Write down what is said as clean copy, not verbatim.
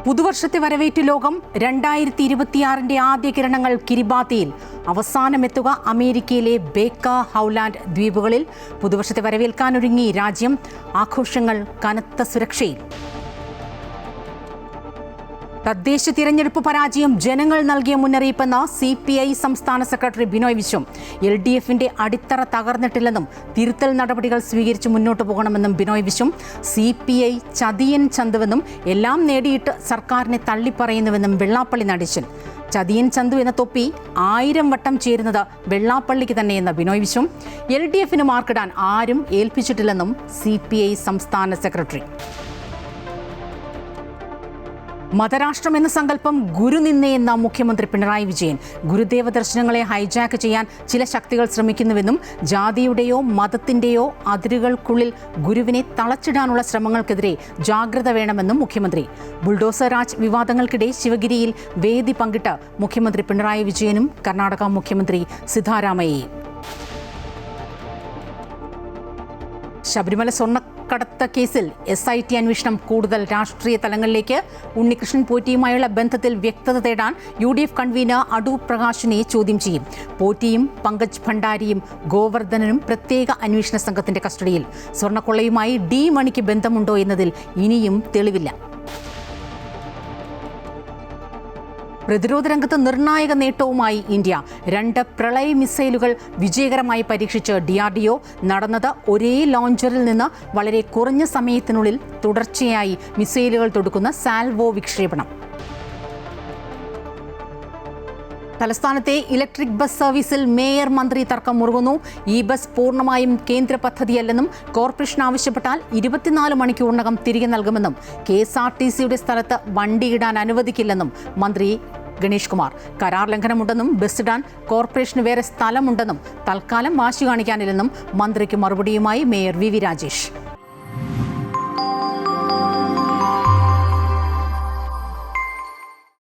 പുതുവർഷത്തെ വരവേറ്റ് ലോകം 2026 ആദ്യ കിരണങ്ങൾ കിരിബാത്തിയിൽ. അവസാനമെത്തുക അമേരിക്കയിലെ ബേക്ക ഹൗലാൻഡ് ദ്വീപുകളിൽ. പുതുവർഷത്തെ വരവേൽക്കാനൊരുങ്ങി രാജ്യം. ആഘോഷങ്ങൾ കനത്ത സുരക്ഷയിൽ. തദ്ദേശ തിരഞ്ഞെടുപ്പ് പരാജയം ജനങ്ങൾ നൽകിയ മുന്നറിയിപ്പെന്ന് CPI സംസ്ഥാന സെക്രട്ടറി ബിനോയ് വിശ്വം. LDFന്റെ അടിത്തറ തകർന്നിട്ടില്ലെന്നും തിരുത്തൽ നടപടികൾ സ്വീകരിച്ച് മുന്നോട്ട് പോകണമെന്നും ബിനോയ് വിശ്വം. CPI ചതിയൻ ചന്തുവെന്നും എല്ലാം നേടിയിട്ട് സർക്കാരിനെ തള്ളിപ്പറയുന്നുവെന്നും വെള്ളാപ്പള്ളി നടേശൻ. ചതിയൻ ചന്തു എന്ന തൊപ്പി 1000 വട്ടം ചേരുന്നത് വെള്ളാപ്പള്ളിക്ക് തന്നെയെന്ന ബിനോയ് വിശ്വം. LDFന് മാർക്കിടാൻ ആരും ഏൽപ്പിച്ചിട്ടില്ലെന്നും CPI സംസ്ഥാന സെക്രട്ടറി. മതരാഷ്ട്രം എന്ന സങ്കല്പം ഗുരുനിന്ദയെന്ന മുഖ്യമന്ത്രി പിണറായി വിജയൻ. ഗുരുദേവ ദർശനങ്ങളെ ഹൈജാക്ക് ചെയ്യാൻ ചില ശക്തികൾ ശ്രമിക്കുന്നുവെന്നും ജാതിയുടെയോ മതത്തിന്റെയോ അതിരുകൾക്കുള്ളിൽ ഗുരുവിനെ തളച്ചിടാനുള്ള ശ്രമങ്ങൾക്കെതിരെ ജാഗ്രത വേണമെന്നും മുഖ്യമന്ത്രി. ബുൾഡോസർ രാജ് വിവാദങ്ങൾക്കിടെ ശിവഗിരിയിൽ വേദി പങ്കിട്ട് മുഖ്യമന്ത്രി പിണറായി വിജയനും കർണാടക മുഖ്യമന്ത്രി സിദ്ധാരാമയ്യയും. ശബരിമല സ്വർണ്ണക്കടത്ത് കേസിൽ SIT അന്വേഷണം കൂടുതൽ രാഷ്ട്രീയ തലങ്ങളിലേക്ക്. ഉണ്ണികൃഷ്ണൻ പോറ്റിയുമായുള്ള ബന്ധത്തിൽ വ്യക്തത തേടാൻ UDF കൺവീനർ അടൂർ പ്രകാശിനെ ചോദ്യം ചെയ്യും. പോറ്റിയും പങ്കജ് ഭണ്ഡാരിയും ഗോവർദ്ധനും പ്രത്യേക അന്വേഷണ സംഘത്തിന്റെ കസ്റ്റഡിയിൽ. സ്വർണ്ണക്കൊള്ളയുമായി D മണിക്ക് ബന്ധമുണ്ടോ എന്നതിൽ ഇനിയും തെളിവില്ല. പ്രതിരോധ രംഗത്ത് നിർണായക നേട്ടവുമായി ഇന്ത്യ. 2 പ്രളയ മിസൈലുകൾ വിജയകരമായി പരീക്ഷിച്ച് DRDO. നടന്നത് ഒരേ ലോഞ്ചറിൽ നിന്ന് വളരെ കുറഞ്ഞ സമയത്തിനുള്ളിൽ തുടർച്ചയായി മിസൈലുകൾ തൊടുക്കുന്ന സാൽവോ വിക്ഷേപണം. തലസ്ഥാനത്തെ ഇലക്ട്രിക് ബസ് സർവീസിൽ മേയർ മന്ത്രി തർക്കം മുറുകുന്നു. ഈ ബസ് പൂർണ്ണമായും കേന്ദ്ര പദ്ധതിയല്ലെന്നും കോർപ്പറേഷൻ ആവശ്യപ്പെട്ടാൽ 24 മണിക്കൂറിനകം തിരികെ നൽകുമെന്നും KSRTCയുടെ സ്ഥലത്ത് വണ്ടിയിടാൻ അനുവദിക്കില്ലെന്നും മന്ത്രി ഗണേഷ് കുമാർ. കരാർ ലംഘനമുണ്ടെന്നും ബസ്സിടാൻ കോർപ്പറേഷന് വേറെ സ്ഥലമുണ്ടെന്നും തൽക്കാലം വാശി കാണിക്കാനില്ലെന്നും മന്ത്രിക്ക് മറുപടിയുമായി മേയർ VV രാജേഷ്.